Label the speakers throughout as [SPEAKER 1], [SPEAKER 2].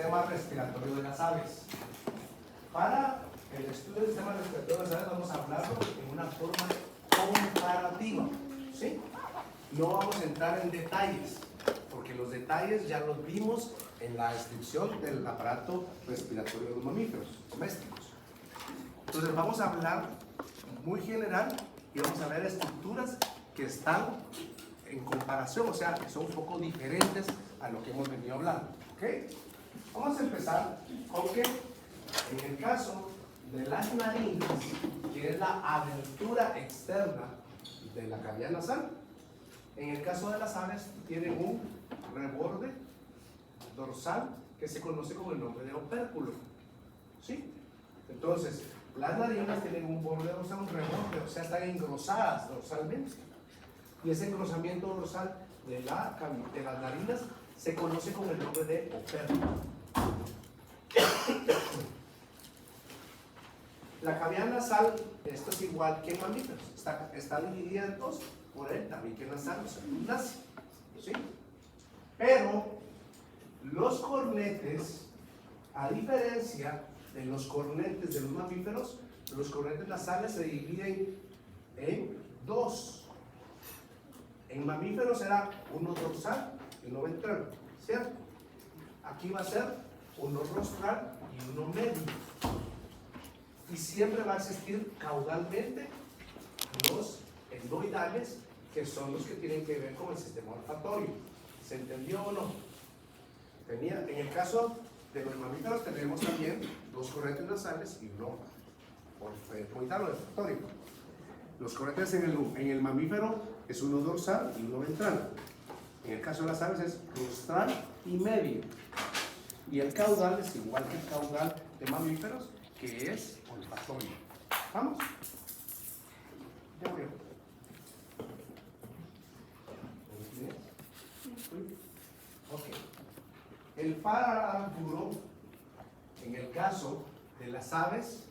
[SPEAKER 1] sistema respiratorio de las aves. Para el estudio del sistema respiratorio de las aves vamos a hablarlo en una forma comparativa, ¿sí? No vamos a entrar en detalles, porque los detalles ya los vimos en la descripción del aparato respiratorio de los mamíferos domésticos. Entonces vamos a hablar muy general y vamos a ver estructuras que están en comparación, o sea, que son un poco diferentes a lo que hemos venido hablando, ¿ok? Vamos a empezar con que en el caso de las narinas, que es la abertura externa de la cavidad nasal, en el caso de las aves tienen un reborde dorsal que se conoce con el nombre de opérculo, ¿sí? Entonces, las narinas tienen un borde dorsal, un reborde, o sea, están engrosadas dorsalmente. Y ese engrosamiento dorsal de las narinas se conoce con el nombre de opérculo. La cavidad nasal, esto es igual que en mamíferos, está dividida en dos por el tabique nasal, o sea, un nazi, ¿sí? Pero los cornetes, a diferencia de los cornetes de los mamíferos, los cornetes nasales se dividen en dos. En mamíferos será uno dorsal y uno ventral, ¿cierto? Aquí va a ser uno rostral y uno medio. Y siempre va a existir caudalmente los etmoidales, que son los que tienen que ver con el sistema olfatorio. ¿Se entendió o no? En el caso de los mamíferos tenemos también dos cornetes nasales y uno etmoidal o olfatorio. Los cornetes en el mamífero es uno dorsal y uno ventral. En el caso de las aves es rostral y medio. Y el caudal es igual que el caudal de mamíferos, que es olfatorio. ¿Vamos? Ya veo. Ok. El paráfuro, en el caso de las aves,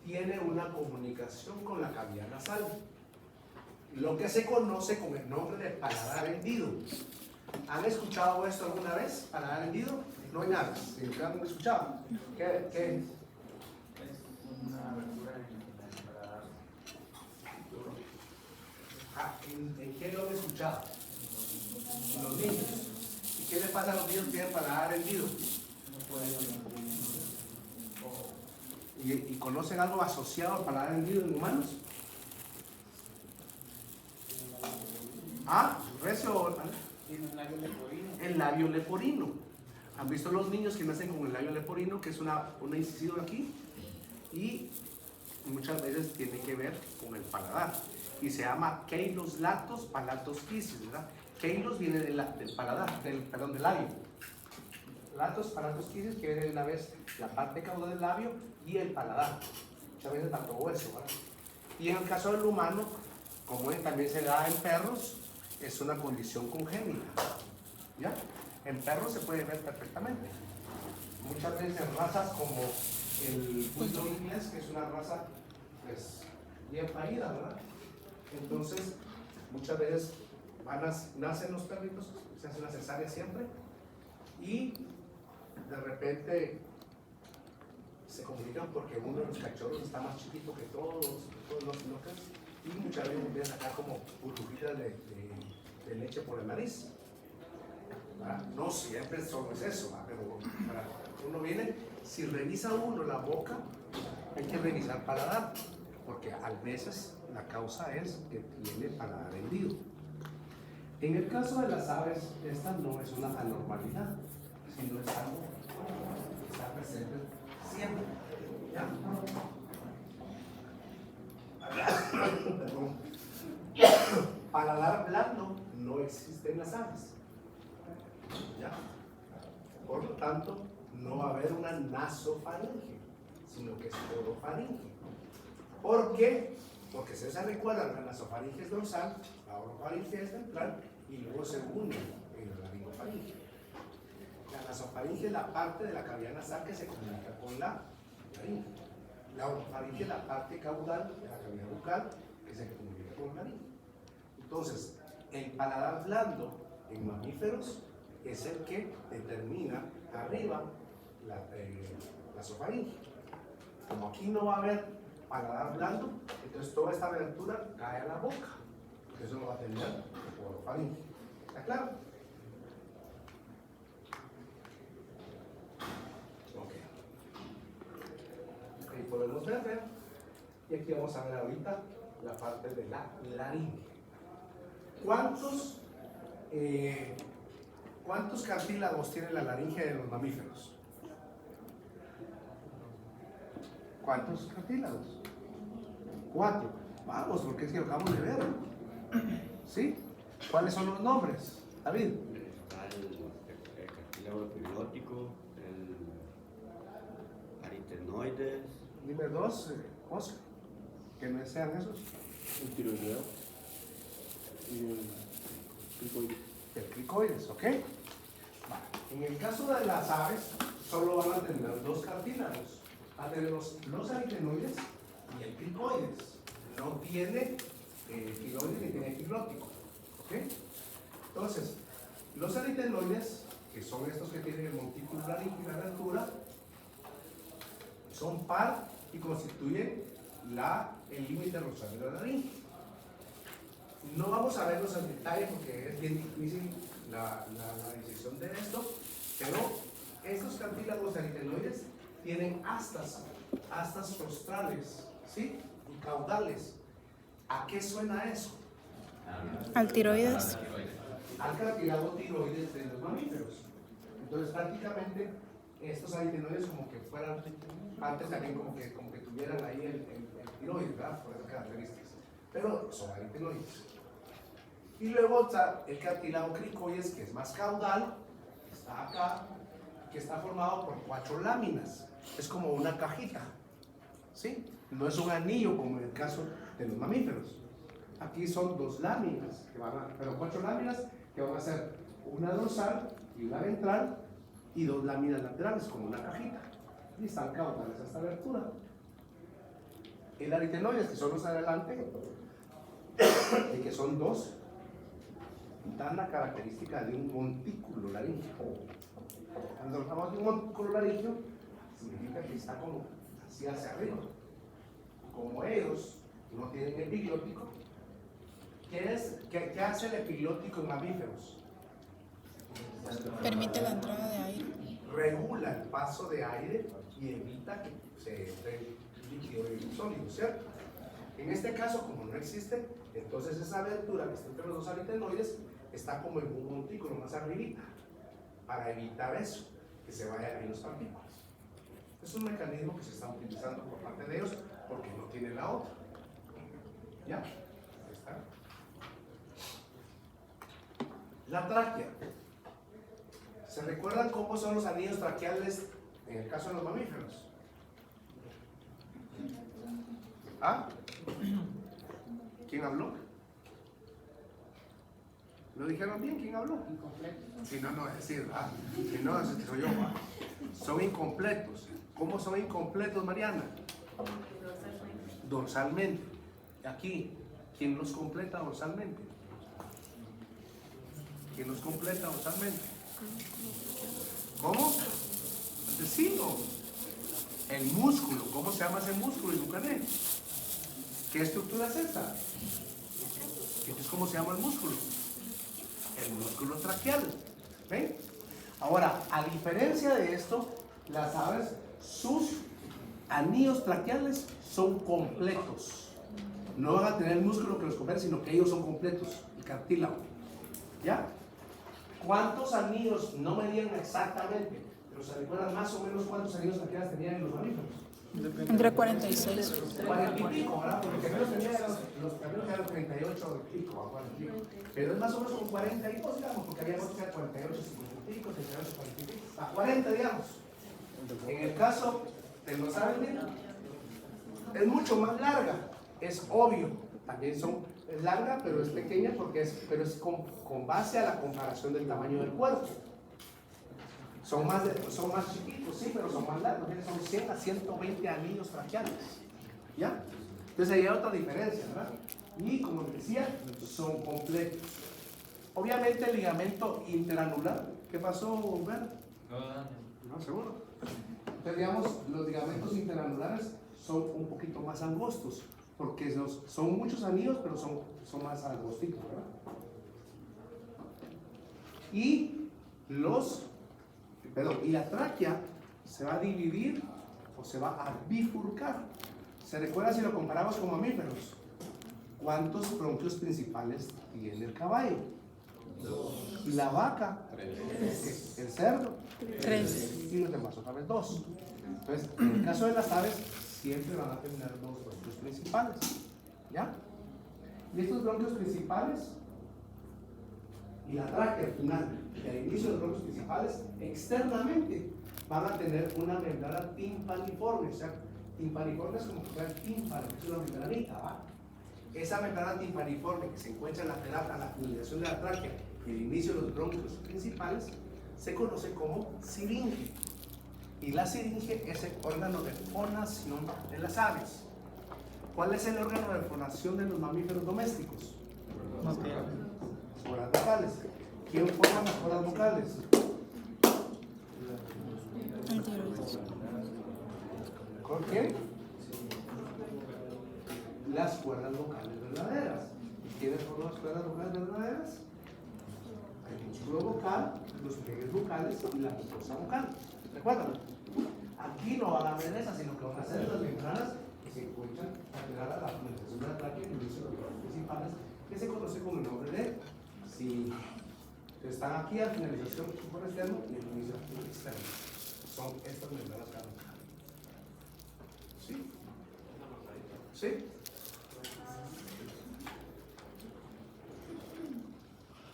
[SPEAKER 1] tiene una comunicación con la cavidad nasal, lo que se conoce con el nombre de paladar hendido. ¿Han escuchado esto alguna vez? ¿Paladar hendido? No hay nada. ¿Sí? ¿Lo han escuchado? ¿Qué es?
[SPEAKER 2] Es una abertura en el paladar.
[SPEAKER 1] ¿En qué lo han escuchado? Los niños. ¿Y qué le pasa a los niños que tienen paladar hendido?
[SPEAKER 2] No puede.
[SPEAKER 1] ¿Y conocen algo asociado al paladar hendido en humanos? Recio.
[SPEAKER 2] Tiene un labio leporino.
[SPEAKER 1] El labio leporino. ¿Han visto los niños que nacen con el labio leporino, que es una incisión aquí? Y muchas veces tiene que ver con el paladar. Y se llama keilos latos palatos quisis, ¿verdad? Keilos viene del paladar, del labio. Latos palatos quisis, que viene de una vez la parte caudal del labio y el paladar. Muchas veces tanto hueso, ¿verdad? Y en el caso del humano, como también se da en perros, es una condición congénita, ¿ya? En perros se puede ver perfectamente. Muchas veces en razas como el bulldog inglés, que es una raza pues, bien parida, ¿verdad? Entonces, muchas veces nacen los perritos, se hace una cesárea siempre, y de repente se comunican porque uno de los cachorros está más chiquito que todos los locos, y muchas veces empiezan a sacar como burbujitas de leche por la nariz. ¿Verdad? No siempre solo es eso, ¿verdad? Pero uno viene, si revisa uno la boca, hay que revisar paladar, porque a veces la causa es que tiene paladar hendido. En el caso de las aves, esta no es una anormalidad, sino es algo que está presente siempre. ¿Ya? Perdón. Paladar blando no existe en las aves. ¿Ya? Por lo tanto, no va a haber una nasofaringe, sino que es orofaringe. ¿Por qué? Porque si se recuerdan, la nasofaringe es dorsal, la orofaringe es ventral y luego se une en la laringofaringe. La nasofaringe es la parte de la cavidad nasal que se comunica con la laringe. La orofaringe es la parte caudal de la cavidad bucal que se comunica con la laringe. Entonces, el paladar blando en mamíferos es el que determina arriba la sofaringe. Como aquí no va a haber paladar blando, entonces toda esta abertura cae a la boca. Eso lo va a terminar por orofaringe. ¿Está claro? Ok. Ahí podemos ver, ¿verdad? Y aquí vamos a ver ahorita la parte de la laringe. ¿Cuántos cartílagos tiene la laringe de los mamíferos? ¿Cuántos cartílagos? 4. Vamos, porque es que lo acabamos de ver. ¿Sí? ¿Cuáles son los nombres? David.
[SPEAKER 3] Está el cartílago epiglotico, el aritenoides.
[SPEAKER 1] Dime 2, Oscar. Que no sean esos.
[SPEAKER 4] El tiroideo y el cricoide.
[SPEAKER 1] El cricoides, ¿ok? Vale. En el caso de las aves, solo van a tener 2 cartílagos. Va a tener los aritenoides y el cricoides. No tiene filoides ni tiene epiglótico. ¿Ok? Entonces, los aritenoides, que son estos que tienen el montículo laringe y la abertura, son par y constituyen el límite rosal de la laringe. No vamos a verlos en detalle porque es bien difícil la decisión de esto, pero estos cartílagos aritenoides tienen astas rostrales, ¿sí? Y caudales. ¿A qué suena eso?
[SPEAKER 5] Al tiroides.
[SPEAKER 1] Al cartílago tiroides de los mamíferos. Entonces prácticamente estos aritenoides como que fueran antes también como que tuvieran ahí el tiroides, ¿verdad? Por esas características. Pero son aritenoides. Y luego está el cartílago cricoides, que es más caudal, que está acá, que está formado por 4 láminas. Es como una cajita, ¿sí? No es un anillo como en el caso de los mamíferos. Aquí son 2 láminas, pero 4 láminas que van a ser una dorsal y una ventral y 2 láminas laterales como una cajita. Y están caudales a esta abertura. El aritenoides, que son los adelante, y que son 2, dan la característica de un montículo laríngeo. Cuando hablamos de un montículo laríngeo, significa que está como así hacia arriba. Como ellos no tienen epiglótico, ¿qué hace el epiglótico en mamíferos?
[SPEAKER 5] Permite la entrada de aire.
[SPEAKER 1] Regula el paso de aire y evita que se entre líquido y sólido, ¿cierto? En este caso, como no existe, entonces esa abertura que está entre los 2 aritenoides está como en un montículo más arribita, para evitar eso, que se vayan ahí los partículas. Es un mecanismo que se está utilizando por parte de ellos porque no tiene la otra. ¿Ya? Ahí está. La tráquea. ¿Se recuerdan cómo son los anillos traqueales en el caso de los mamíferos? ¿Ah? ¿Quién habló? ¿Lo dijeron bien? ¿Quién habló?
[SPEAKER 2] Incompleto.
[SPEAKER 1] Si no, no es decir, si no, ese soy yo. Son incompletos. ¿Cómo son incompletos, Mariana? Dorsalmente. Aquí, ¿quién los completa dorsalmente? ¿Quién los completa dorsalmente? ¿Cómo? Decilo. El músculo. ¿Cómo se llama ese músculo, Yucané? ¿Qué estructura es esta? Entonces, ¿cómo se llama el músculo? El músculo traqueal. ¿Ven? Ahora, a diferencia de esto, las aves, sus anillos traqueales son completos. No van a tener el músculo que los completa, sino que ellos son completos, el cartílago. ¿Ya? ¿Cuántos anillos? No medían exactamente, pero se recuerdan más o menos cuántos anillos traqueales tenían en los mamíferos.
[SPEAKER 5] Entre 46.
[SPEAKER 1] 40 y pico, ¿verdad? Porque los primeros eran 38 y pico, 40 y pico. Pero es más o menos como 42, digamos, porque había otros que eran 48, 50 y pico, 38, 40 y pico, a 40, digamos. En el caso de los aves, es mucho más larga, es obvio. También es larga, pero es pequeña porque es con base a la comparación del tamaño del cuerpo. Son más chiquitos, sí, pero son más largos. Son 100 a 120 anillos traqueales. ¿Ya? Entonces ahí hay otra diferencia, ¿verdad? Y como les decía, son completos. Obviamente el ligamento interanular, ¿qué pasó, Ver?
[SPEAKER 2] No,
[SPEAKER 1] ¿No? ¿Seguro? Entonces, digamos, los ligamentos interanulares son un poquito más angostos, porque son muchos anillos, pero son más angostitos, ¿verdad? Y la tráquea se va a dividir o se va a bifurcar. ¿Se recuerda si lo comparamos con mamíferos? ¿Cuántos bronquios principales tiene el caballo? 2. ¿Y la vaca? 3. ¿El cerdo?
[SPEAKER 5] 3.
[SPEAKER 1] Y los demás otra vez 2. Entonces, en el caso de las aves, siempre van a tener 2 bronquios principales. ¿Ya? Y estos bronquios principales y la tráquea al final y al inicio de los bronquios principales, externamente van a tener una membrana timpaniforme. O sea, timpaniforme es como que fuera el tímpano, que es una membranita, ¿va? Esa membrana timpaniforme que se encuentra lateral a la finalización de la tráquea y el inicio de los bronquios principales se conoce como siringe. Y la siringe es el órgano de fonación de las aves. ¿Cuál es el órgano de fonación de los mamíferos domésticos? Cuerdas vocales. ¿Quién forma las cuerdas vocales?
[SPEAKER 5] El tiroides.
[SPEAKER 1] ¿Con quién? Las cuerdas vocales verdaderas. ¿Y quiénes forman las cuerdas vocales verdaderas? El músculo vocal, los pliegues vocales y la mucosa vocal. ¿Recuerdan? Aquí no van a ver esas, sino que van a ser las membranas que se encuentran lateral a la finalización de la tráquea y el inicio de los bronquios principales, que se conoce con el nombre de siringe. Están aquí a finalización por externo y el inicio externo. Son estas membranas que van a buscar. ¿Sí? ¿Sí?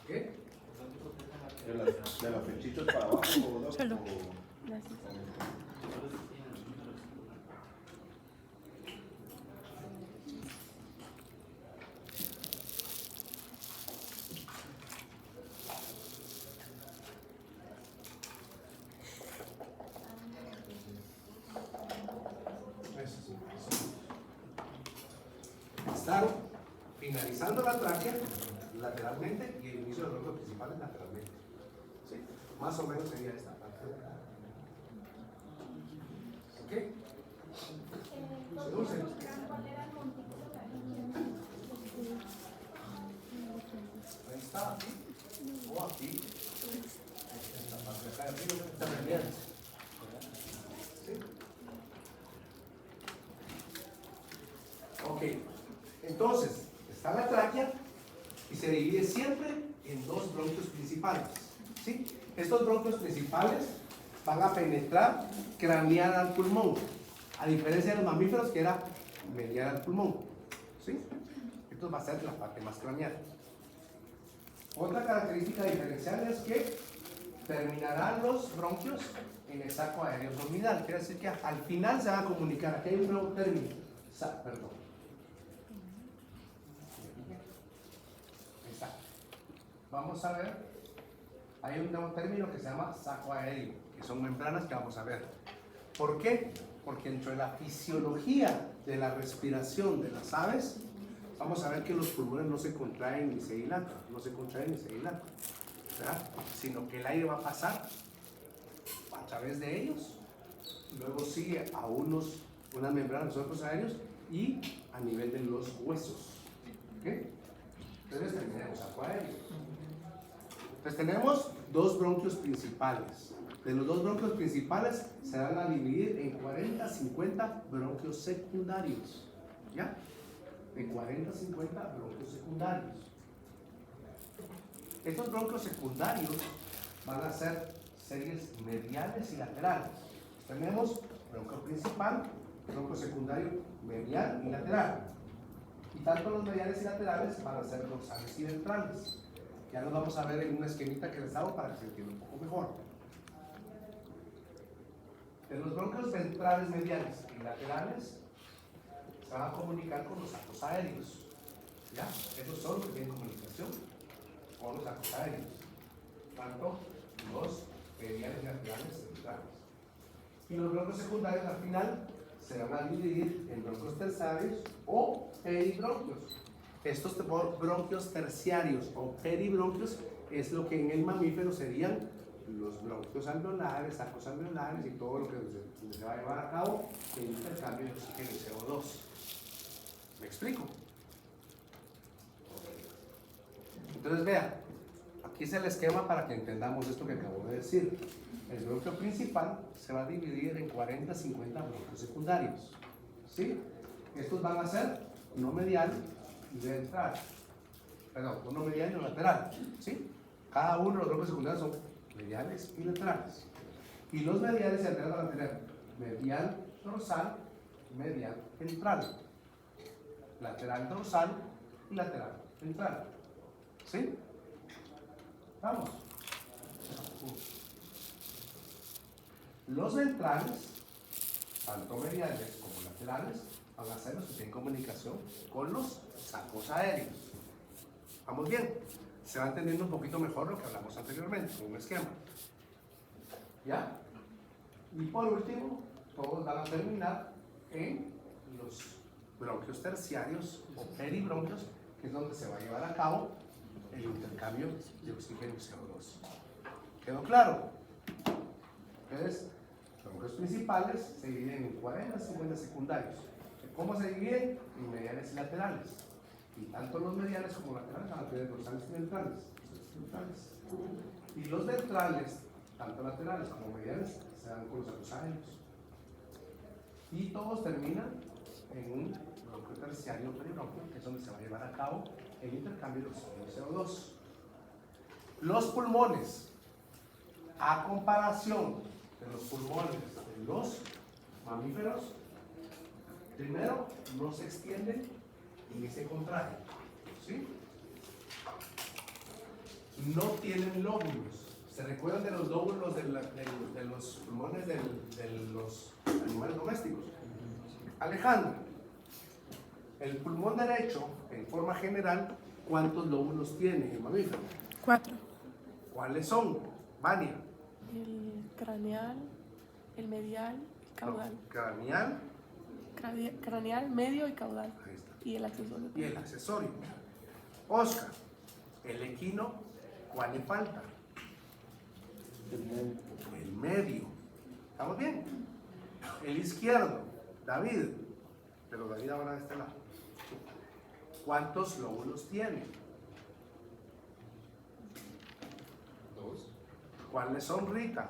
[SPEAKER 1] ¿Qué?
[SPEAKER 4] De los pechitos para abajo.
[SPEAKER 5] Solo.
[SPEAKER 1] Están finalizando la tráquea lateralmente y el inicio de los bronquios principales lateralmente. ¿Sí? Más o menos sería esta parte. ¿Ok? ¿Se usen? Ahí está, aquí. O aquí. Esta parte de acá de arriba está bien. ¿Sí? Ok. Entonces, está la tráquea y se divide siempre en 2 bronquios principales. ¿Sí? Estos bronquios principales van a penetrar craneal al pulmón, a diferencia de los mamíferos que era medial al pulmón. ¿Sí? Esto va a ser la parte más craneal. Otra característica diferencial es que terminarán los bronquios en el saco aéreo abdominal. Quiere decir que al final se van a comunicar. Aquí hay un nuevo término. Perdón. Vamos a ver, hay un nuevo término que se llama saco aéreo, que son membranas que vamos a ver. ¿Por qué? Porque dentro de la fisiología de la respiración de las aves, vamos a ver que los pulmones no se contraen ni se dilatan, ¿verdad? Sino que el aire va a pasar a través de ellos, luego sigue a unas membranas, nosotros aéreos, y a nivel de los huesos. ¿Ok? Entonces tenemos saco aéreo. Pues tenemos 2 bronquios principales. De los 2 bronquios principales se van a dividir en 40-50 bronquios secundarios. ¿Ya? De 40-50 bronquios secundarios. Estos bronquios secundarios van a ser series mediales y laterales. Tenemos bronquio principal, bronquio secundario medial y lateral. Y tanto los mediales y laterales van a ser dorsales y ventrales. Ya los vamos a ver en una esquemita que les hago para que se entienda un poco mejor. En los bronquios ventrales, mediales y laterales se van a comunicar con los sacos aéreos. ¿Ya? Esos son los que tienen comunicación con los sacos aéreos. Tanto los mediales y laterales y ventrales. Y los bronquios secundarios al final se van a dividir en bronquios terciarios o peribronquios. Estos bronquios terciarios o peribronquios es lo que en el mamífero serían los bronquios alveolares, sacos alveolares y todo lo que se va a llevar a cabo el intercambio de oxígeno y CO2. ¿Me explico? Entonces vean, aquí es el esquema para que entendamos esto que acabo de decir. El bronquio principal se va a dividir en 40-50 bronquios secundarios. ¿Sí? Estos van a ser uno medial y ventral. Perdón, uno medial y uno lateral. ¿Sí? Cada uno de los bronquios secundarios son mediales y laterales. Y los mediales y laterales van a tener medial dorsal, medial ventral, lateral dorsal y lateral ventral. ¿Sí? Vamos. Los ventrales, tanto mediales como laterales, van a ser los que tienen comunicación con los sacos aéreos. ¿Vamos bien? Se va entendiendo un poquito mejor lo que hablamos anteriormente, con un esquema. ¿Ya? Y por último, todos van a terminar en los bronquios terciarios o peribronquios, que es donde se va a llevar a cabo el intercambio de oxígeno y CO2. ¿Quedó claro? Entonces, los bronquios principales se dividen en 40-50 secundarios. ¿Cómo se dividen? En mediales y laterales. Y tanto los mediales como los laterales van a tener dorsales y ventrales. Y los ventrales, tanto laterales como mediales, se dan con los sacos aéreos. Y todos terminan en un bronquio terciario peribronquio, que es donde se va a llevar a cabo el intercambio de oxígeno y CO2. Los pulmones, a comparación de los pulmones de los mamíferos, primero no se extienden y se contraen, ¿sí? No tienen lóbulos. ¿Se recuerdan de los lóbulos de los pulmones de los animales domésticos? Alejandro, el pulmón derecho, en forma general, ¿cuántos lóbulos tiene el mamífero?
[SPEAKER 5] 4.
[SPEAKER 1] ¿Cuáles son? Vania.
[SPEAKER 6] El craneal, el medial y caudal.
[SPEAKER 1] No, craneal.
[SPEAKER 6] Craneal, medio y caudal.
[SPEAKER 1] Ahí está.
[SPEAKER 6] Y el accesorio.
[SPEAKER 1] Y el accesorio. Oscar, el equino, ¿cuál le falta? El medio. ¿Estamos bien? El izquierdo, David. Pero David ahora de este lado. ¿Cuántos lóbulos tiene?
[SPEAKER 2] 2.
[SPEAKER 1] ¿Cuáles son, Rita?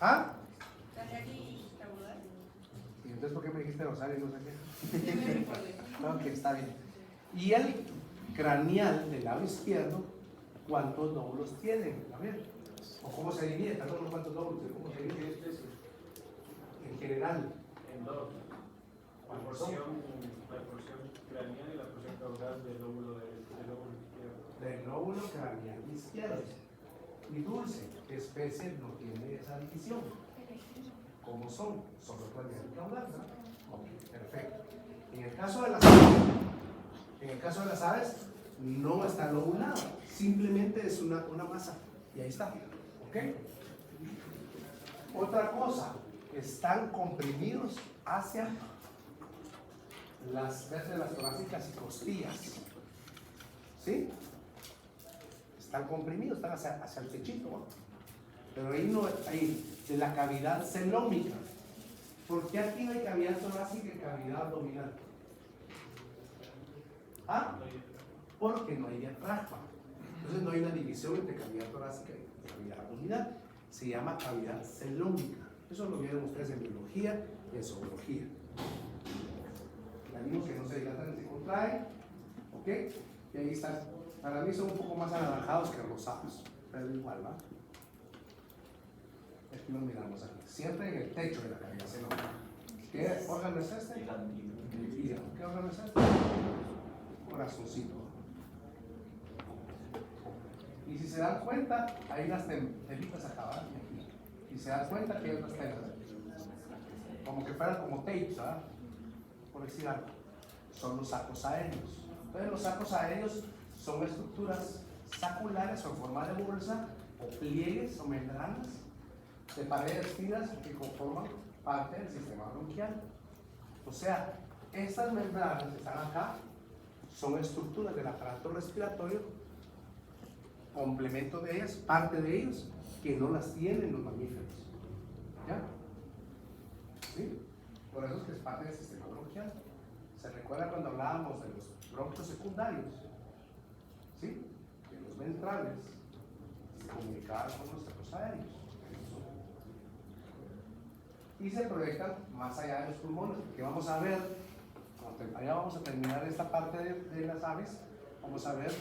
[SPEAKER 1] ¿Ah? ¿Y entonces por qué me dijiste dorsal y no sé qué? Ok, está bien. Y el craneal del lado izquierdo, ¿cuántos lóbulos tiene? A ver, ¿o cómo se divide? Tal vez no cuántos lóbulos, ¿cómo se divide? En general.
[SPEAKER 2] En 2. La porción craneal y la porción caudal del lóbulo izquierdo.
[SPEAKER 1] Del lóbulo craneal izquierdo. Y Dulce, ¿qué especie no tiene esa división? ¿Cómo son? Solo craneal y caudal, ¿verdad? Ok, perfecto. En el caso de las aves, no está lobulado, simplemente es una masa. Y ahí está. ¿Ok? Otra cosa, están comprimidos hacia las vértebras torácicas y costillas. ¿Sí? Están comprimidos, están hacia el pechito, ¿no? Pero ahí no hay de la cavidad celómica. ¿Por qué aquí no hay cavidad torácica y cavidad abdominal? ¿Ah? Porque no hay diafragma. Entonces no hay una división entre cavidad torácica y cavidad abdominal. Se llama cavidad celómica. Eso lo vieron ustedes en biología y en zoología. Organismos que no se dilatan, se contraen. ¿Ok? Y ahí están. Para mí son un poco más anaranjados que rosados. Pero igual, ¿va? Aquí lo miramos aquí. Siempre en el techo de la cavidad celómica. ¿Qué órgano es este? Hígado. ¿Qué órgano es este? Corazoncito. Y si se dan cuenta, hay unas telitas acabadas aquí. Y se dan cuenta que hay otras telas. Como que fueran como tapes, ¿verdad? Por decir algo. Son los sacos aéreos. Entonces los sacos aéreos son estructuras saculares o en forma de bolsa, o pliegues o membranas de paredes finas que conforman parte del sistema bronquial. O sea, estas membranas que están acá son estructuras del aparato respiratorio, complemento de ellas, parte de ellos, que no las tienen los mamíferos. ¿Ya? ¿Sí? Por eso es que es parte del sistema bronquial. ¿Se recuerda cuando hablábamos de los bronquios secundarios? ¿Sí? Que los ventrales se comunicaban con los sacos aéreos. Y se proyectan más allá de los pulmones, porque vamos a ver, allá vamos a terminar esta parte de las aves, vamos a ver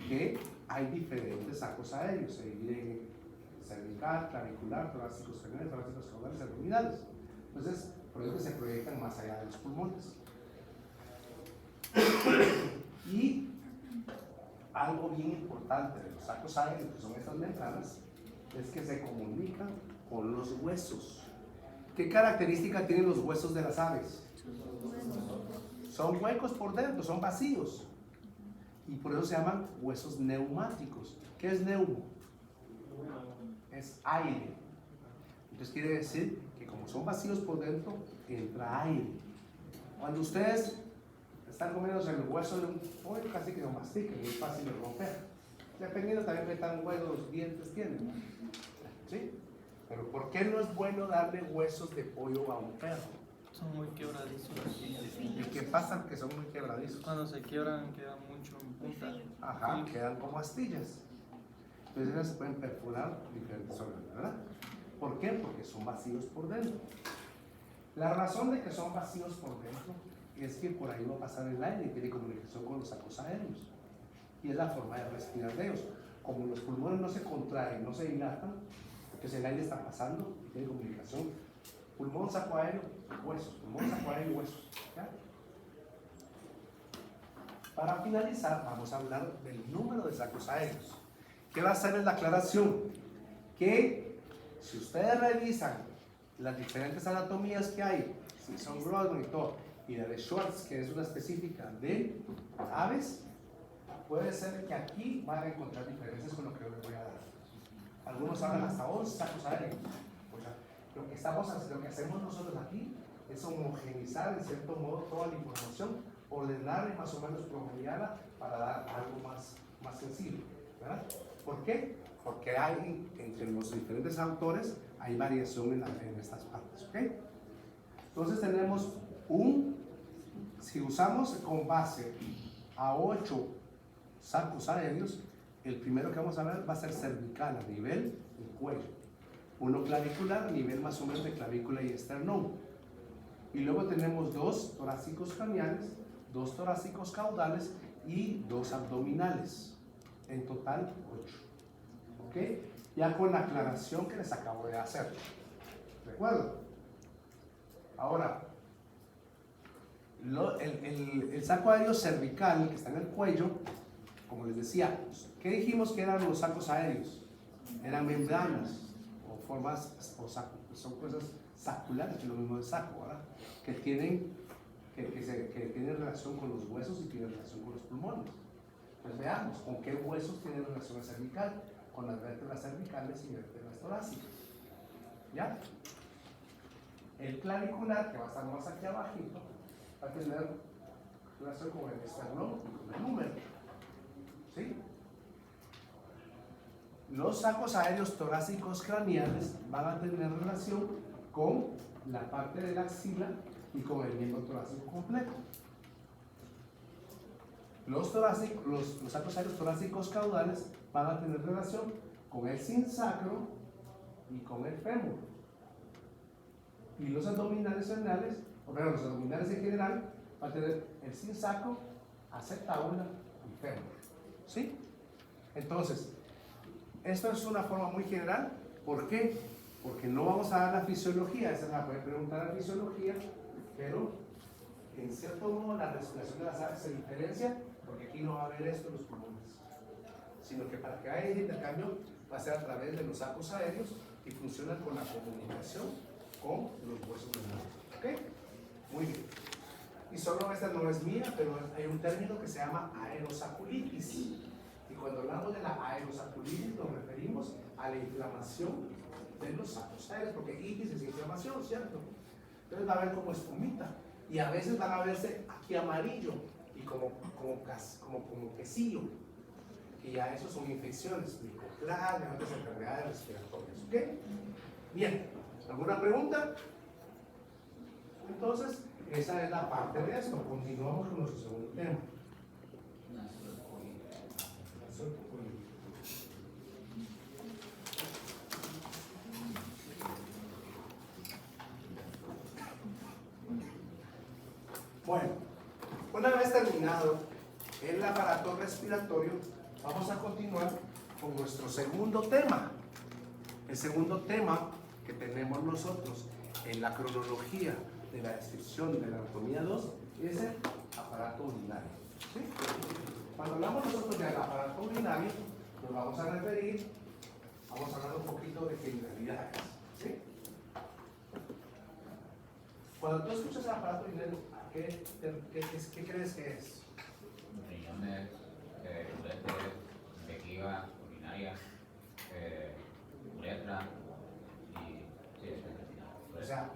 [SPEAKER 1] que hay diferentes sacos aéreos, se dividen en cervical, clavicular, torácicos craniales, torácicos caudales, abdominales. Entonces, por eso que se proyectan más allá de los pulmones. Y algo bien importante de los sacos aéreos, que son estas membranas, es que se comunican con los huesos. ¿Qué característica tienen los huesos de las aves? Son huecos por dentro, son vacíos. Y por eso se llaman huesos neumáticos. ¿Qué es neumo? Es aire. Entonces quiere decir que como son vacíos por dentro, entra aire. Cuando ustedes están comiendo el hueso de un pollo, casi que lo mastican, es fácil de romper. Dependiendo también de qué tan buenos dientes tienen. ¿Sí? Pero ¿por qué no es bueno darle huesos de pollo a un perro?
[SPEAKER 7] Son muy quebradizos.
[SPEAKER 1] ¿Y qué pasa? Que son muy quebradizos.
[SPEAKER 7] Cuando se quiebran quedan mucho en punta.
[SPEAKER 1] Ajá, quedan como astillas. Entonces ellas se pueden perforar diferentes órganos, ¿verdad? ¿Por qué? Porque son vacíos por dentro. La razón de que son vacíos por dentro es que por ahí va a pasar el aire y tiene comunicación con los sacos aéreos. Y es la forma de respirar de ellos. Como los pulmones no se contraen, no se dilatan, entonces el aire está pasando y tiene comunicación. Pulmón, saco aéreo, huesos. Pulmón, saco aéreo, huesos. ¿Ya? Para finalizar, vamos a hablar del número de sacos aéreos. ¿Qué va a hacer? Es la aclaración que si ustedes revisan las diferentes anatomías que hay, si son Grossman y todo, y la de Schwartz, que es una específica de aves, puede ser que aquí van a encontrar diferencias con lo que yo les voy a dar. Algunos hablan hasta 11 sacos aéreos. O sea, lo que hacemos nosotros aquí es homogeneizar en cierto modo toda la información, ordenarla y más o menos promediarla para dar algo más sencillo, ¿verdad? ¿Por qué? Porque hay, entre los diferentes autores, hay variación en estas partes, ¿ok? Entonces tenemos si usamos con base a 8 sacos aéreos, el primero que vamos a ver va a ser cervical, a nivel del cuello. Uno clavicular, a nivel más o menos de clavícula y esternón. Y luego tenemos 2 torácicos craneales, 2 torácicos caudales y 2 abdominales. En total, 8. ¿Ok? Ya con la aclaración que les acabo de hacer. ¿De acuerdo? Ahora, el saco aéreo cervical que está en el cuello, como les decía, ¿qué dijimos que eran los sacos aéreos? Eran membranas o formas, son cosas saculares, que es lo mismo de saco, ¿verdad? Que tienen relación con los huesos y tienen relación con los pulmones. Pues veamos, ¿con qué huesos tiene relación el cervical? Con las vértebras cervicales y vértebras torácicas. ¿Ya? El clavicular, que va a estar más aquí abajito, va a tener relación con el esternón y con el húmero. ¿Sí? Los sacos aéreos torácicos craneales van a tener relación con la parte de la axila y con el miembro torácico completo. Los sacos aéreos torácicos caudales van a tener relación con el sinsacro y con el fémur. Y los abdominales renales, los abdominales en general, van a tener el sinsacro, acetábula y fémur. ¿Sí? Entonces, esto es una forma muy general. ¿Por qué? Porque no vamos a dar la fisiología, esa la puede preguntar la fisiología, pero en cierto modo la respiración de las aves se diferencia porque aquí no va a haber esto en los pulmones, sino que para que haya ese intercambio va a ser a través de los sacos aéreos y funciona con la comunicación con los huesos del mundo. ¿Ok? Muy bien. Y solo esta no es mía, pero hay un término que se llama aerosaculitis. Y cuando hablamos de la aerosaculitis nos referimos a la inflamación de los sacos aéreos, porque itis es inflamación, ¿cierto? Entonces va a ver como espumita y a veces van a verse aquí amarillo, y como quesillo. Y ya eso son infecciones, micoplasma y otras enfermedades respiratorias. ¿Ok? Bien, ¿alguna pregunta? Entonces, esa es la parte de esto. Continuamos con nuestro segundo tema. Bueno, una vez terminado el aparato respiratorio, vamos a continuar con nuestro segundo tema. El segundo tema que tenemos nosotros en la cronología de la descripción de la anatomía 2 es el aparato urinario. ¿Sí? Cuando hablamos nosotros del aparato urinario, nos vamos a referir, vamos a hablar un poquito de generalidades. ¿Sí? Cuando tú escuchas el aparato urinario, ¿qué crees que es?
[SPEAKER 8] Riñones, uretres, vejiga, urinaria, uretra y sí,
[SPEAKER 1] O sea,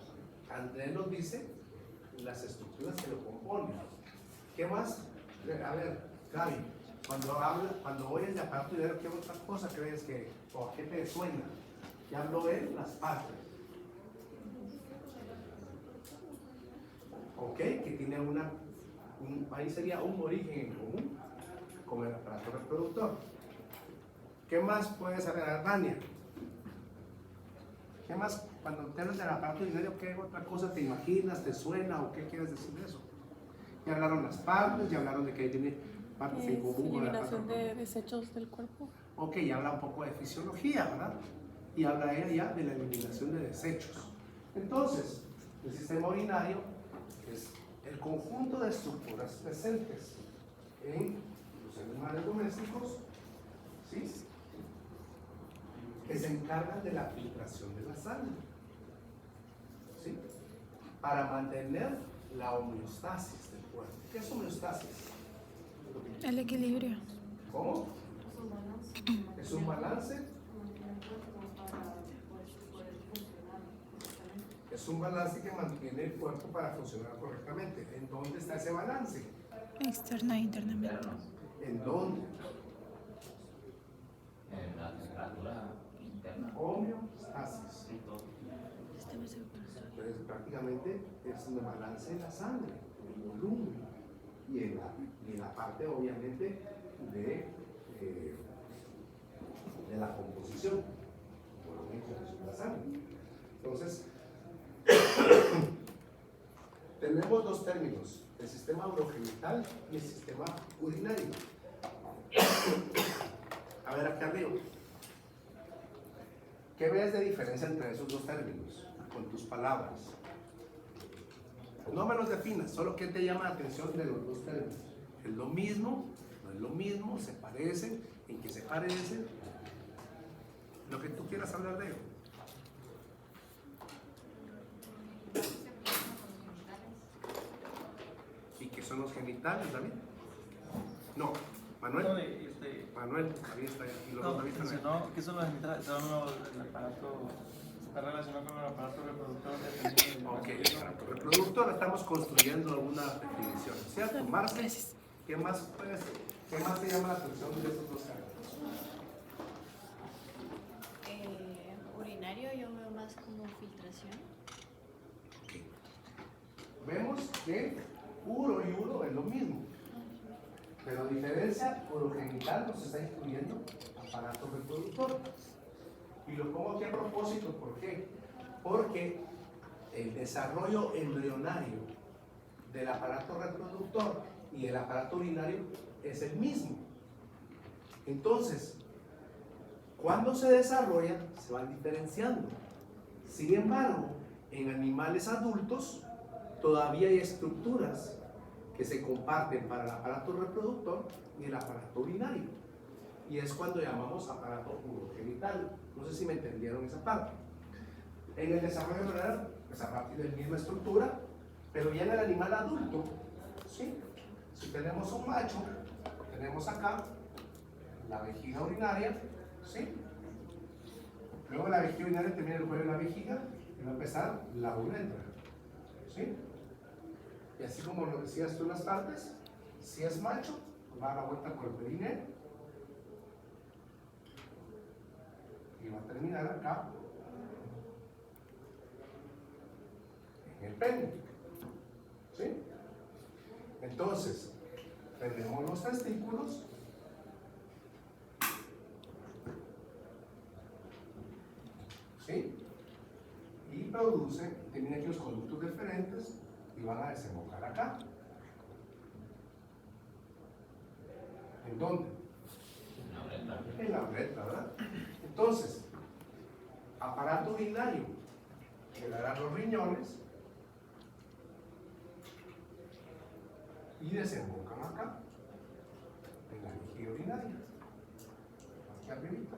[SPEAKER 1] Andrés nos dice las estructuras que lo componen. ¿Qué más? A ver, Gaby, cuando oyes de aparato urinario, ¿qué otra cosa crees que, o qué te suena? Ya habló él, las partes. Ok, que tiene ahí sería un origen en común con el aparato reproductor. ¿Qué más puedes agregar, Dania? ¿Qué más, cuando te hablas del aparato urinario, qué otra cosa te imaginas, te suena o qué quieres decir de eso? Ya hablaron las partes, ya hablaron de que tiene partes en común con el aparato
[SPEAKER 6] Eliminación de
[SPEAKER 1] reproductor.
[SPEAKER 6] desechos del cuerpo.
[SPEAKER 1] Ok, ya habla un poco de fisiología, ¿verdad? Y habla ella ya de la eliminación de desechos. Entonces, el sistema urinario es el conjunto de estructuras presentes en los animales domésticos, ¿sí?, que se encargan de la filtración de la sangre, ¿sí?, para mantener la homeostasis del cuerpo. ¿Qué es homeostasis?
[SPEAKER 5] El equilibrio.
[SPEAKER 1] ¿Cómo? Es un balance. Es un balance que mantiene el cuerpo para funcionar correctamente. ¿En dónde está ese balance?
[SPEAKER 5] Externa e internamente.
[SPEAKER 1] ¿En dónde?
[SPEAKER 8] en la temperatura interna.
[SPEAKER 1] Homeostasis. Entonces, prácticamente es un balance en la sangre, en el volumen y en la parte, obviamente, de la composición de la sangre. Entonces, tenemos dos términos, el sistema urogenital y el sistema urinario. A ver, acá arriba. ¿Qué ves de diferencia entre esos dos términos? Con tus palabras. No me los definas, solo qué te llama la atención de los dos términos. ¿Es lo mismo? ¿No es lo mismo? ¿Se parecen? ¿En qué se parecen? Lo que tú quieras hablar de ello. ¿Y qué son los genitales, David? No, Manuel. Manuel, David está ahí. Y los dos David están ahí.
[SPEAKER 7] mencionó que son los genitales, son el aparato, está relacionado con el aparato reproductor del
[SPEAKER 1] Ok, el aparato reproductor, estamos construyendo alguna definición, ¿cierto? Marce, ¿qué más te llama la atención de estos dos términos?
[SPEAKER 9] Urinario yo veo más como filtración.
[SPEAKER 1] Okay. Vemos que uro y uro es lo mismo, pero a diferencia, urogenital nos está incluyendo aparato reproductor. Y lo pongo aquí a propósito, ¿por qué? Porque el desarrollo embrionario del aparato reproductor y el aparato urinario es el mismo. Entonces, cuando se desarrollan, se van diferenciando. Sin embargo, en animales adultos, todavía hay estructuras que se comparten para el aparato reproductor y el aparato urinario. Y es cuando llamamos aparato urogenital. No sé si me entendieron esa parte. En el desarrollo embrionario, pues a partir de la misma estructura, pero ya en el animal adulto, ¿sí?, si tenemos un macho, tenemos acá la vejiga urinaria, ¿sí? Luego la vejiga urinaria termina el cuello de la vejiga y va a empezar la uretra, ¿sí? Y así como lo decías tú en las partes, Si es macho, va a dar la vuelta por el perineo y va a terminar acá en el pene. ¿Sí? Entonces, tenemos los testículos. ¿Sí? Y producen, tienen aquí los conductos diferentes y van a desembocar acá. ¿En dónde? En la uretra, ¿verdad? Entonces, aparato urinario, que darán los riñones y desembocan acá, en la vejiga urinaria, aquí arribita.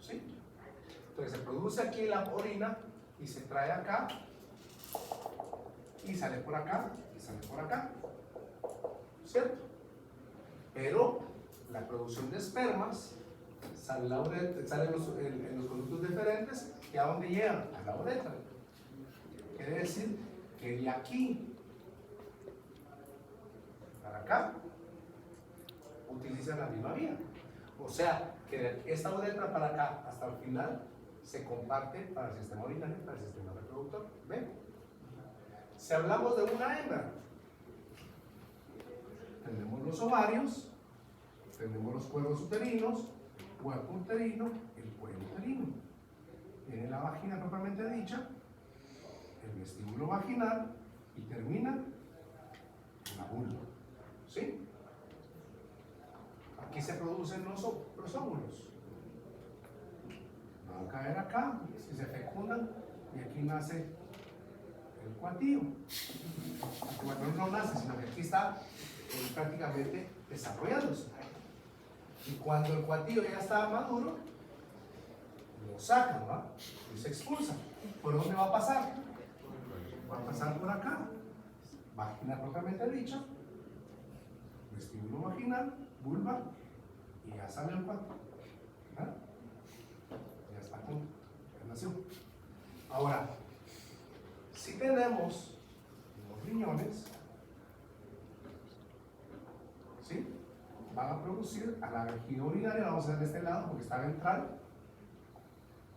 [SPEAKER 1] ¿Sí? Entonces se produce aquí la orina y se trae acá y sale por acá y sale por acá, ¿cierto? Pero la producción de espermas sale en los conductos diferentes. ¿Y a dónde llegan? A la uretra. Quiere decir que de aquí para acá utilizan la misma vía. O sea, que de esta uretra para acá hasta el final se comparte para el sistema urinario y para el sistema reproductor. ¿Ven? Si hablamos de una hembra, tenemos los ovarios, tenemos los cuerpos uterinos, cuerpo uterino, el cuello uterino. Viene la vagina propiamente dicha, el vestíbulo vaginal y termina en la vulva. ¿Sí? Aquí se producen los óvulos. Van a caer acá, si se fecundan, y aquí nace el cuatío. El cuatío no nace, sino que aquí está prácticamente desarrollándose. Y cuando el cuatío ya está maduro, lo sacan, ¿va? Y se expulsan. ¿Por dónde va a pasar? Va a pasar por acá. Vagina propiamente dicha, vestíbulo vaginal, vulva, y ya sale el cuatro. ¿Verdad? Ya está con nació. Ahora, si tenemos los riñones, ¿sí? Van a producir a la vejiga urinaria, vamos a ver de este lado porque está ventral,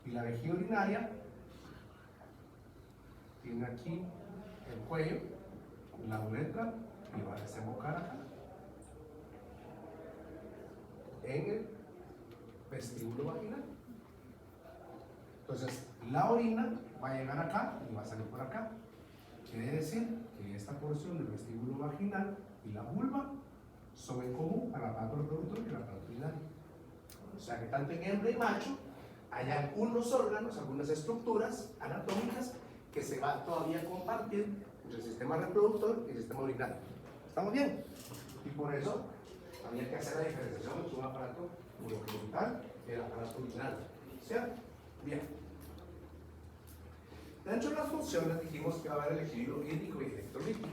[SPEAKER 1] y la vejiga urinaria tiene aquí el cuello, la uretra, y va a desembocar acá en el vestíbulo vaginal. Entonces, la orina va a llegar acá y va a salir por acá. Quiere decir que esta porción del vestíbulo vaginal y la vulva son en común para el aparato reproductor y el aparato urinario. O sea que tanto en hembra y macho hay algunos órganos, algunas estructuras anatómicas que se van todavía a compartir entre el sistema reproductor y el sistema urinario. ¿Estamos bien? Y por eso había que hacer la diferenciación entre un aparato urogenital y el aparato urinario. ¿Cierto? Bien. Dentro de las funciones dijimos que va a haber el equilibrio hídrico y electrolítico.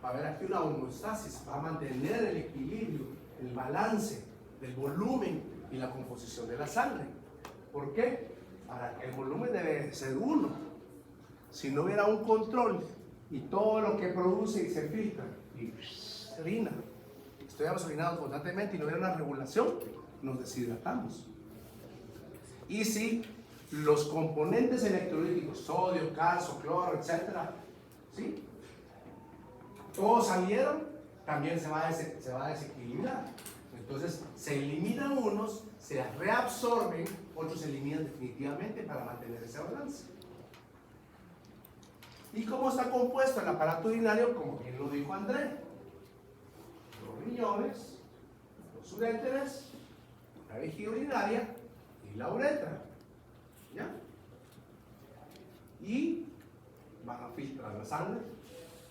[SPEAKER 1] Va a haber aquí una homeostasis, va a mantener el equilibrio, el balance del volumen y la composición de la sangre. ¿Por qué? Para que el volumen debe ser uno. Si no hubiera un control y todo lo que produce y se filtra y se orina, estuviéramos orinados constantemente y no hubiera una regulación, nos deshidratamos. Y si los componentes electrolíticos, sodio, calcio, cloro, etcétera, ¿sí? Todos salieron, también se va a desequilibrar. Entonces se eliminan unos, se reabsorben, otros se eliminan definitivamente para mantener ese balance. ¿Y cómo está compuesto el aparato urinario? Como bien lo dijo André: los riñones, los uréteres, la vejiga urinaria y la uretra. ¿Ya? Y van a filtrar la sangre.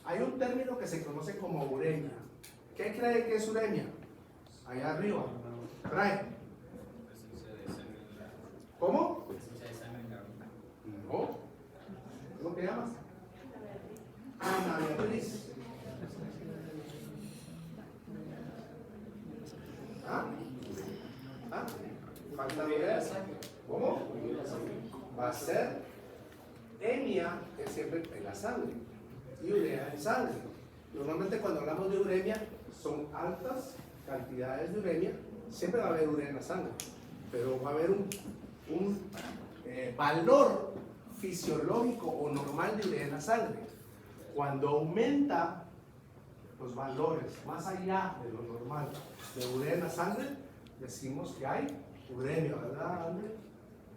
[SPEAKER 1] Hay un término que se conoce como uremia. ¿Qué cree que es uremia? Allá arriba. Trae. ¿Cómo? No. ¿Cómo te llamas? Ana Beatriz. ¿Ah? ¿Ah? Falta de idea. ¿Cómo? Va a ser emia, es siempre en la sangre, y urea en sangre. Normalmente cuando hablamos de uremia, son altas cantidades de uremia. Siempre va a haber urea en la sangre, pero va a haber un valor fisiológico o normal de urea en la sangre. Cuando aumenta los valores más allá de lo normal de urea en la sangre, decimos que hay uremia, ¿verdad, André?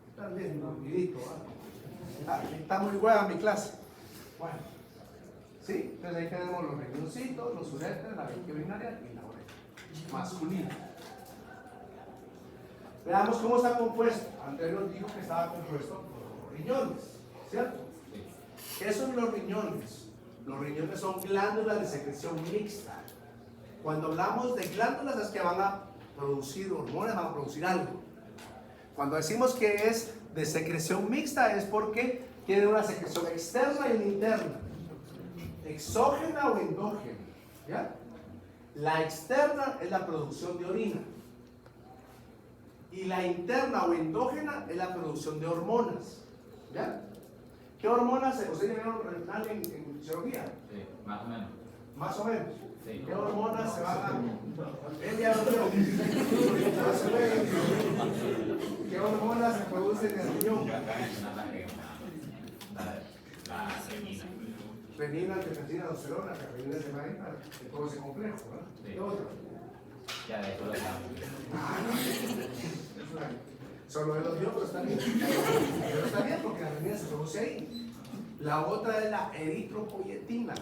[SPEAKER 1] Está bien, rapidito, ¿verdad? Está muy buena mi clase. Bueno, sí, entonces ahí tenemos los riñoncitos, los uretres, la vejiga urinaria y la urea masculina. Veamos cómo está compuesto. Andrés nos dijo que estaba compuesto por riñones, ¿cierto? ¿Qué son los riñones? Los riñones son glándulas de secreción mixta. Cuando hablamos de glándulas es que van a producir hormonas, van a producir algo. Cuando decimos que es de secreción mixta es porque tiene una secreción externa y una interna, exógena o endógena, ¿ya? La externa es la producción de orina y la interna o endógena es la producción de hormonas, ¿ya? ¿Qué hormonas se vieron renal en fisiología?
[SPEAKER 8] Sí, más o menos.
[SPEAKER 1] Más o menos.
[SPEAKER 8] Sí.
[SPEAKER 1] ¿Qué hormonas se van a...? Él ya lo vio. Más o menos. ¿Qué hormonas se producen en el riñón?
[SPEAKER 8] Yo acá mencionaba que la renina.
[SPEAKER 1] Renina, angiotensina, aldosterona, cafeína, serotonina, todo ese complejo, ¿verdad?
[SPEAKER 8] Sí.
[SPEAKER 1] ¿Qué otra?
[SPEAKER 8] Ya de eso lo sabemos.
[SPEAKER 1] Solo él lo dio, pero está bien. Pero está bien porque la renina se produce ahí. La otra es la eritropoyetina.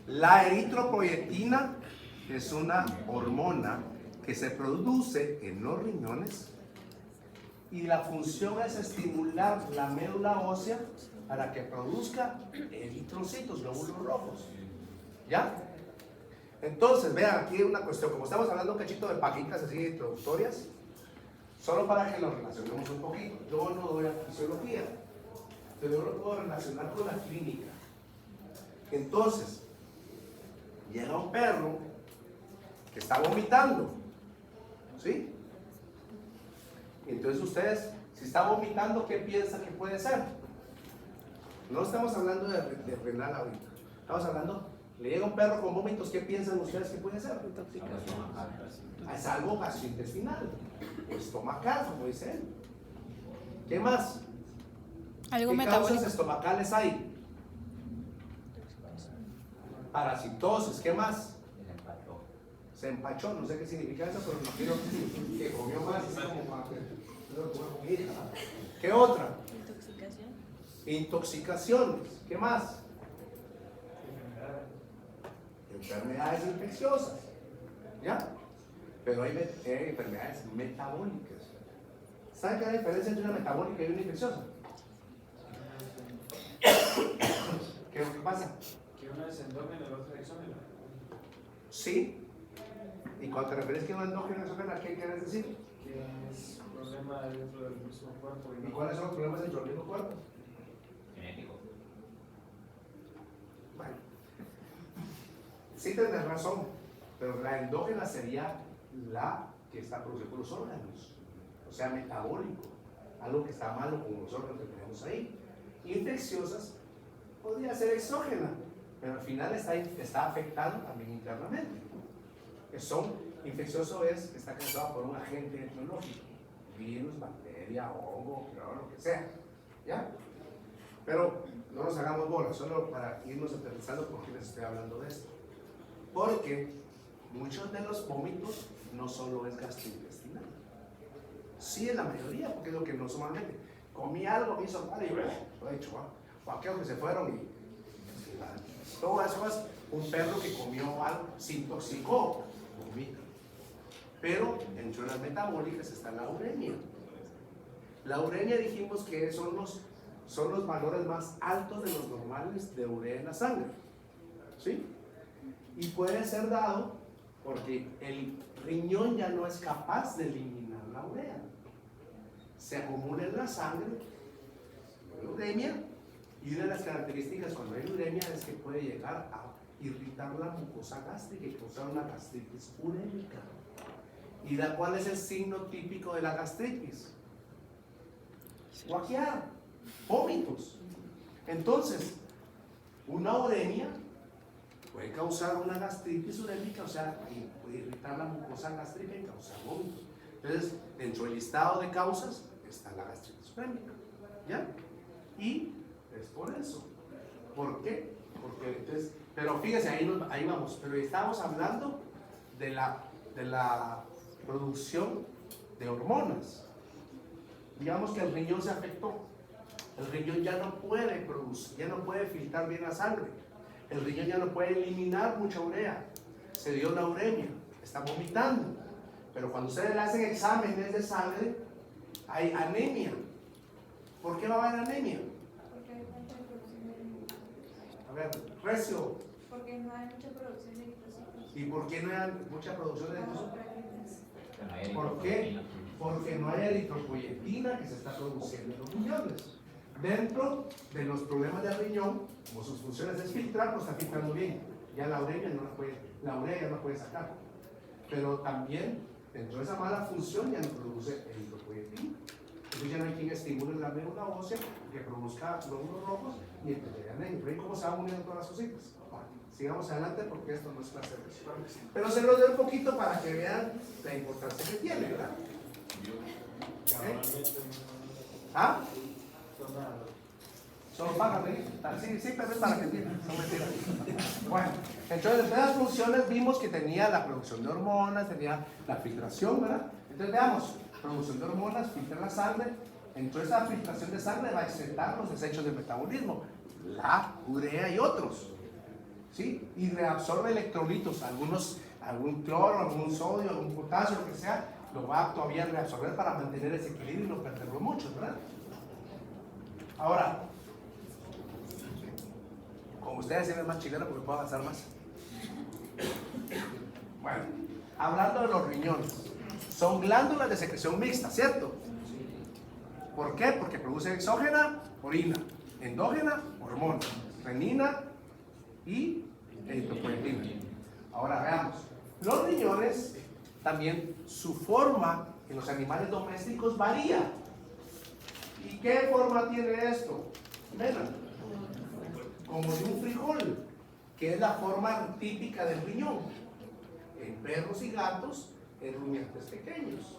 [SPEAKER 1] La eritropoyetina es una hormona que se produce en los riñones y la función es estimular la médula ósea para que produzca eritrocitos, glóbulos rojos. ¿Ya? Entonces, vean, aquí hay una cuestión, como estamos hablando un cachito de paquitas así introductorias, solo para que lo relacionemos un poquito. Yo no doy a fisiología, pero yo lo puedo relacionar con la clínica. Entonces, llega un perro que está vomitando, ¿sí? Entonces ustedes, si está vomitando, ¿qué piensan que puede ser? No estamos hablando de renal ahorita, estamos hablando, le llega un perro con vómitos, ¿qué piensan ustedes que puede ser? Es algo gastrointestinal, o estomacal, como dice él. ¿Qué más?
[SPEAKER 5] Algo
[SPEAKER 1] ¿Qué
[SPEAKER 5] metabólico.
[SPEAKER 1] causas estomacales hay? Parasitosis, ¿qué más? Se empachó, no sé qué significa eso, pero no quiero que comió más, es como para que... ¿Qué otra?
[SPEAKER 9] Intoxicación.
[SPEAKER 1] Intoxicaciones, ¿qué más? Enfermedades infecciosas, ¿ya? Pero hay enfermedades metabólicas. ¿Saben qué es la diferencia entre una metabólica y una infecciosa? ¿Qué es lo que pasa?
[SPEAKER 2] Que una es endógena y la otra es exógena.
[SPEAKER 1] Sí. Y cuando te refieres que una endógena exógena, ¿qué quieres decir?
[SPEAKER 2] Que es un problema dentro del mismo cuerpo.
[SPEAKER 1] ¿Y cuáles son los problemas dentro del mismo cuerpo?
[SPEAKER 8] Genético.
[SPEAKER 1] Bueno, sí tienes razón, pero la endógena sería la que está producida por los órganos, o sea, metabólico, algo que está malo con los órganos que tenemos ahí. Infecciosas podría ser exógena, pero al final está afectando también internamente. Que son, infeccioso es que está causado por un agente etiológico, virus, bacteria, hongo, lo que sea, ¿ya? Pero no nos hagamos bolas, solo para irnos aterrizando por qué les estoy hablando de esto. Porque muchos de los vómitos no solo es gastrointestinal. Sí, en la mayoría, porque es lo que normalmente comí algo, me hizo mal y lo he hecho, o aquellos que se fueron y todo eso es un perro que comió algo, se intoxicó, vomita. Pero entre las metabólicas está la uremia. La uremia dijimos que son los valores más altos de los normales de urea en la sangre, ¿sí? Y puede ser dado porque el riñón ya no es capaz de eliminar la urea. Se acumula en la sangre, la uremia, y una de las características cuando hay uremia es que puede llegar a irritar la mucosa gástrica y causar una gastritis urémica. ¿Y cuál es el signo típico de la gastritis? Guaquear, vómitos. Entonces, Una uremia puede causar una gastritis urémica, o sea, puede irritar la mucosa gástrica y causar vómito. Entonces, dentro del listado de causas está la gastritis urémica, ¿ya? Y es por eso. ¿Por qué? Porque entonces, pero fíjese, ahí vamos, pero estamos hablando de la producción de hormonas. Digamos que el riñón se afectó. El riñón ya no puede producir, ya no puede filtrar bien la sangre. El riñón ya no puede eliminar mucha urea. Se dio una uremia, está vomitando. Pero cuando ustedes le hacen exámenes de sangre, hay anemia. ¿Por qué va a haber anemia?
[SPEAKER 10] Porque hay falta de producción de eritrocitos.
[SPEAKER 1] A ver, Recio.
[SPEAKER 10] Porque no hay mucha producción de eritrocitos.
[SPEAKER 1] ¿Y por qué no hay mucha producción de eritrocitos?
[SPEAKER 10] Plaquetas.
[SPEAKER 1] ¿Por qué? Porque no hay eritropoyetina que se está produciendo en los riñones. Dentro de los problemas del riñón, como sus funciones es filtrar, pues está filtrando bien. Ya la urea ya no puede sacar. Pero también, dentro de esa mala función, ya no produce eritropoyetina. Entonces ya no hay quien estimule la médula ósea que produzca glóbulos rojos y entonces ya anemia. ¿Ven cómo se van uniendo todas las cositas? Bueno, sigamos adelante porque esto no es clase de eso. Pero se los doy un poquito para que vean la importancia que tiene, ¿verdad? ¿Okay? ¿Ah? Solo pagan, sí, pero es para que entiendan, son mentiras. Bueno, entonces entre las funciones vimos que tenía la producción de hormonas, tenía la filtración, ¿verdad? Entonces veamos, producción de hormonas, filtra la sangre, entonces la filtración de sangre va a excitar los desechos del metabolismo, la urea y otros, ¿sí? Y reabsorbe electrolitos, algún cloro, algún sodio, algún potasio, lo que sea, lo va todavía a reabsorber para mantener ese equilibrio y no perderlo mucho, ¿verdad? Ahora, como ustedes tienen más chileno porque puedo avanzar más. Bueno, hablando de los riñones, son glándulas de secreción mixta, ¿cierto? ¿Por qué? Porque producen exógena, orina, endógena, hormona, renina y eritropoyetina. Ahora veamos, los riñones también su forma en los animales domésticos varía. ¿Y qué forma tiene esto? Vean, como de un frijol, que es la forma típica del riñón. En perros y gatos, en rumiantes pequeños.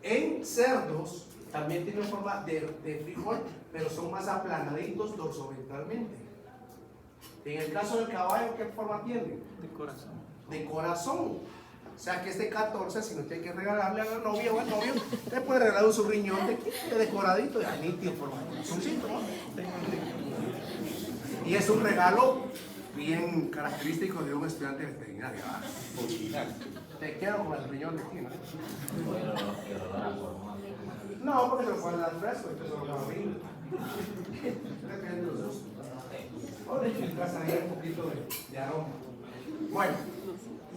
[SPEAKER 1] En cerdos también tiene forma de frijol, pero son más aplanaditos dorsoventralmente. En el caso del caballo, ¿qué forma tiene?
[SPEAKER 7] De corazón.
[SPEAKER 1] De corazón. O sea que este 14, si no tiene que regalarle a la novia o al novio, le puede regalar un riñón de decoradito, de anitio, forma de corazoncito, ¿no? Y es un regalo bien característico de un estudiante veterinario. Te quiero con el riñón de aquí, ¿no? No, porque se lo pueden dar fresco, entonces lo van a abrir. Depende de los gustos. O le filtras ahí un poquito de aroma. Bueno,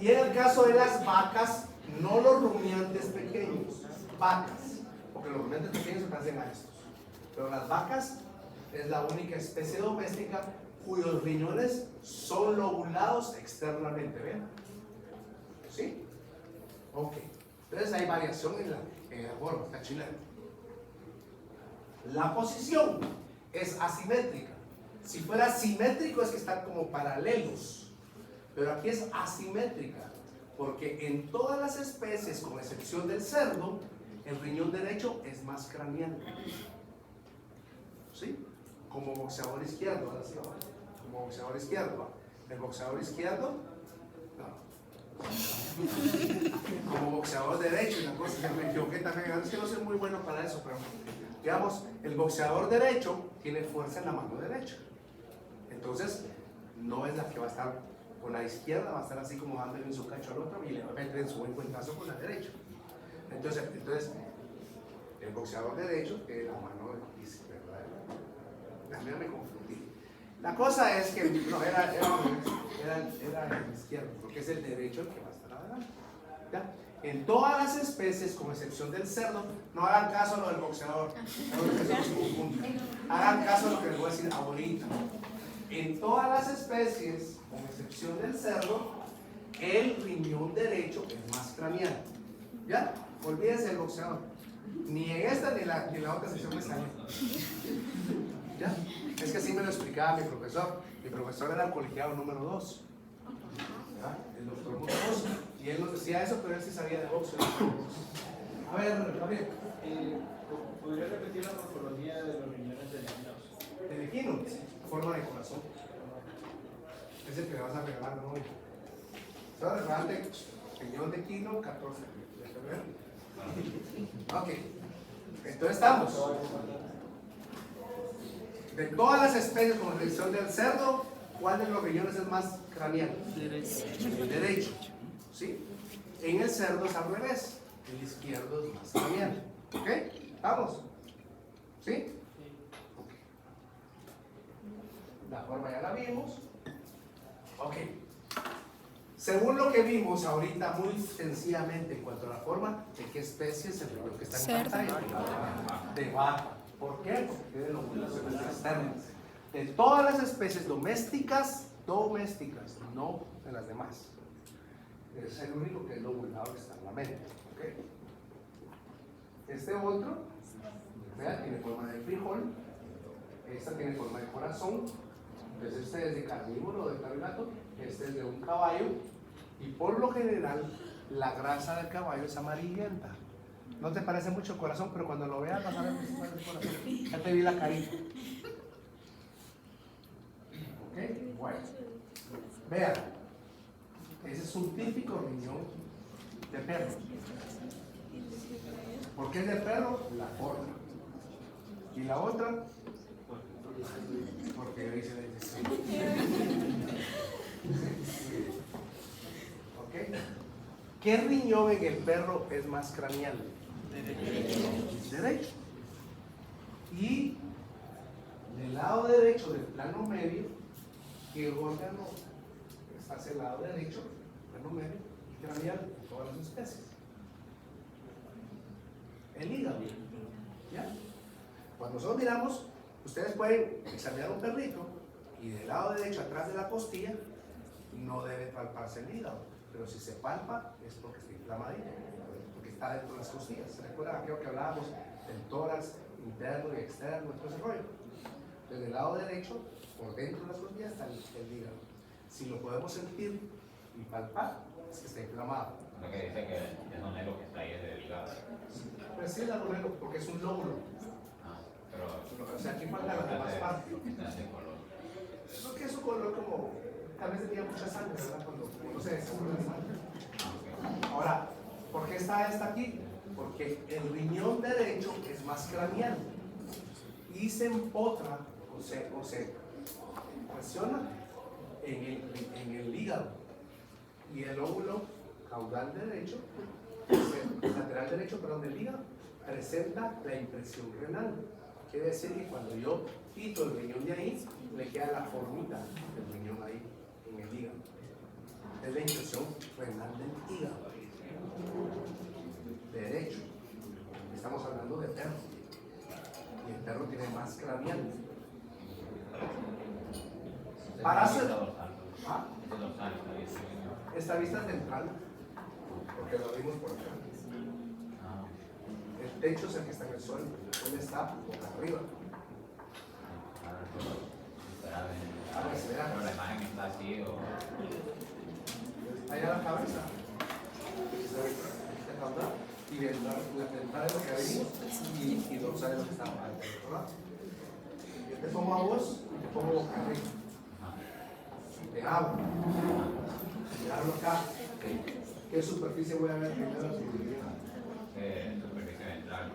[SPEAKER 1] y en el caso de las vacas, no los rumiantes pequeños, vacas, porque los rumiantes pequeños se parecen a estos. Pero las vacas es la única especie doméstica cuyos riñones son lobulados externamente, ¿ven? ¿Sí? Ok. Entonces hay variación en la forma, está chilena. La posición es asimétrica. Si fuera simétrico es que están como paralelos. Pero aquí es asimétrica, porque en todas las especies, con excepción del cerdo, el riñón derecho es más craneal. ¿Sí? Como boxeador izquierdo, ahora sí, como boxeador izquierdo. El boxeador izquierdo, no. Como boxeador derecho, y la cosa que me equivoqué también, es que no soy muy bueno para eso, pero digamos, el boxeador derecho tiene fuerza en la mano derecha. Entonces, no es la que va a estar con la izquierda, va a estar así como dándole en su cacho al otro y le va a meter en su buen cuentazo con la derecha. Entonces el boxeador derecho tiene la mano izquierda. También me confundí. La cosa es que no, era el izquierdo, porque es el derecho el que va a estar adelante. ¿Ya? En todas las especies, con excepción del cerdo, no hagan caso a lo del boxeador, hagan caso a lo que les voy a decir ahorita. En todas las especies, con excepción del cerdo, el riñón derecho es más craneal. ¿Ya? Olvídense del boxeador. Ni en esta ni en la otra sección me sale. ¿Ya? Es que así me lo explicaba mi profesor. Mi profesor era el colegiado número 2. ¿Ya? El doctor Munoz. Y él nos decía eso, pero él sí sabía de boxeo. A ver, Gabriel.
[SPEAKER 2] ¿Podría repetir la morfología de los riñones de equinos?
[SPEAKER 1] El equino, forma de corazón. Es el que le vas a regalar hoy. Se va a regalar de riñón de equino 14 de febrero. Ok. Entonces estamos. De todas las especies, con excepción del cerdo, ¿cuál de los riñones es más craneal?
[SPEAKER 7] Derecho.
[SPEAKER 1] El derecho. ¿Sí? En el cerdo es al revés. El izquierdo es más craneal. ¿Ok? ¿Vamos? ¿Sí? Ok. La forma ya la vimos. Ok. Según lo que vimos ahorita, muy sencillamente, en cuanto a la forma, ¿de qué especie es el riñón que está en
[SPEAKER 5] Cerdo.
[SPEAKER 1] pantalla? De vaca. ¿Por qué? Porque tiene lobulaciones externas. De todas las especies domésticas, no de las demás. Es el único que es lobulado externamente. ¿Okay? Este otro, vea, tiene forma de frijol. Esta tiene forma de corazón. Entonces este es de carnívoro o de carbohidrato. Este es de un caballo. Y por lo general, la grasa del caballo es amarillenta. No te parece mucho el corazón, pero cuando lo veas vas a ver que se parece el corazón. Ya te vi la carita. ¿Ok? Bueno. Vean. Ese es un típico riñón de perro. ¿Por qué es de perro? La forma. ¿Y la otra? Porque dice la dirección. ¿Ok? ¿Qué riñón en el perro es más craneal? Derecho. Y del lado derecho del plano medio, ¿qué órgano está hacia el lado derecho, plano medio y craneal en todas las especies? El hígado. ¿Ya? Cuando nosotros miramos, ustedes pueden examinar un perrito y del lado derecho, atrás de la costilla, no debe palparse el hígado. Pero si se palpa, es porque está inflamadito, porque está dentro de las costillas. ¿Se recuerdan aquello que hablábamos del tórax interno y externo, todo ese rollo? Desde el lado derecho, por dentro de las costillas, está el hígado. Si lo podemos sentir y palpar, es que está inflamado.
[SPEAKER 8] Lo que dice que es un elo que está ahí desde el hígado.
[SPEAKER 1] Pero sí es algo porque es un lóbulo.
[SPEAKER 8] Pero
[SPEAKER 1] O sea, aquí falta la demás parte.
[SPEAKER 8] está de color.
[SPEAKER 1] Creo que es un color como, tal vez tenía mucha sangre, ¿verdad? Cuando uno se descubre la sangre. Ahora, ¿por qué está esta aquí? Porque el riñón derecho es más craneal y se empotra o se presiona en el hígado. Y el óvulo caudal derecho, lateral derecho, perdón, del hígado, presenta la impresión renal. Quiere decir que cuando yo quito el riñón de ahí, le queda la formita del riñón ahí, en el hígado. Es la impresión renal del hígado. Derecho. Estamos hablando de perro. Y el perro tiene más craneal. Para hacer... ¿Ah? Esta vista es central, porque lo vimos por acá. El techo es el que está en el suelo, él está boca arriba.
[SPEAKER 8] Pero la imagen está así o...
[SPEAKER 1] Allá la cabeza. Esta caudal. Y la ventana es lo que venimos y dorsal es lo que está al otro lado. Yo te pongo a vos y te pongo boca arriba. Te abro. Te abro acá. ¿Qué superficie voy a ver primero?
[SPEAKER 8] superficie ventral.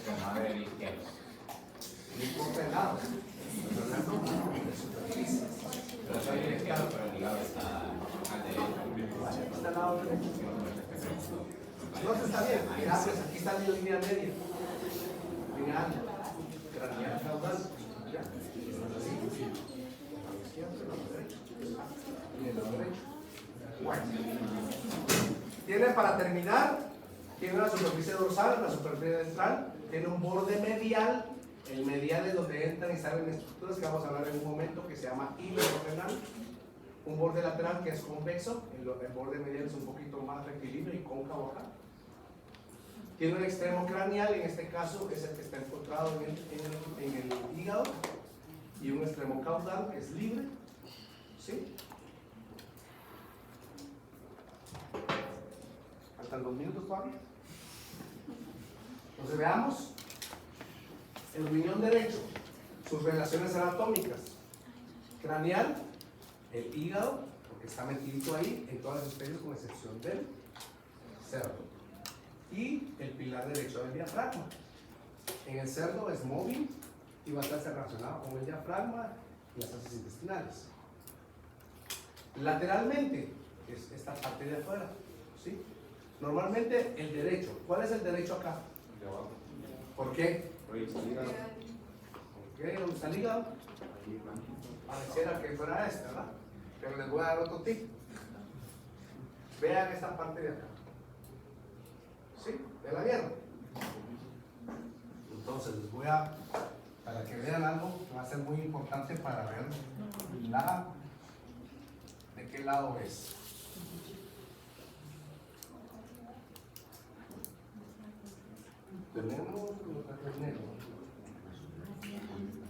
[SPEAKER 8] Como a ver izquierdo.
[SPEAKER 1] No importa el lado. Estoy hablando de superficie.
[SPEAKER 8] Pero soy izquierdo, pero el hígado está al derecho.
[SPEAKER 1] Está al lado derecho. No, está bien. Mira, pues aquí está la línea media. Línea alta. Craneal caudal. Ya. Así. A la izquierda, a la derecha. Y el lado derecho. Bueno. Tiene para terminar, tiene una superficie dorsal, una superficie ventral, tiene un borde medial. El medial es donde entran y salen estructuras que vamos a hablar en un momento, que se llama hilo renal. Un borde lateral que es convexo, el borde medial es un poquito más rectilíneo y cóncavo acá. Tiene un extremo craneal, en este caso es el que está encontrado en el hígado, y un extremo caudal que es libre. ¿Sí? Faltan 2 minutos todavía. Entonces veamos el riñón derecho, sus relaciones anatómicas. Craneal, el hígado, porque está metido ahí en todas las especies con excepción del cerdo. Y el pilar derecho del diafragma. En el cerdo es móvil y va a estar relacionado con el diafragma y las heces intestinales. Lateralmente es esta parte de afuera, ¿sí? Normalmente el derecho. ¿Cuál es el derecho acá?
[SPEAKER 4] De abajo.
[SPEAKER 1] ¿Por qué?
[SPEAKER 4] Ahí está el hígado.
[SPEAKER 1] ¿Ok? ¿Dónde está el hígado? Pareciera que fuera este, ¿verdad? Pero les voy a dar otro tip. Vean esta parte de acá. ¿Sí? ¿De la vieron? Entonces les voy a, para que vean algo que va a ser muy importante para ver de qué lado es. Tenemos los negros.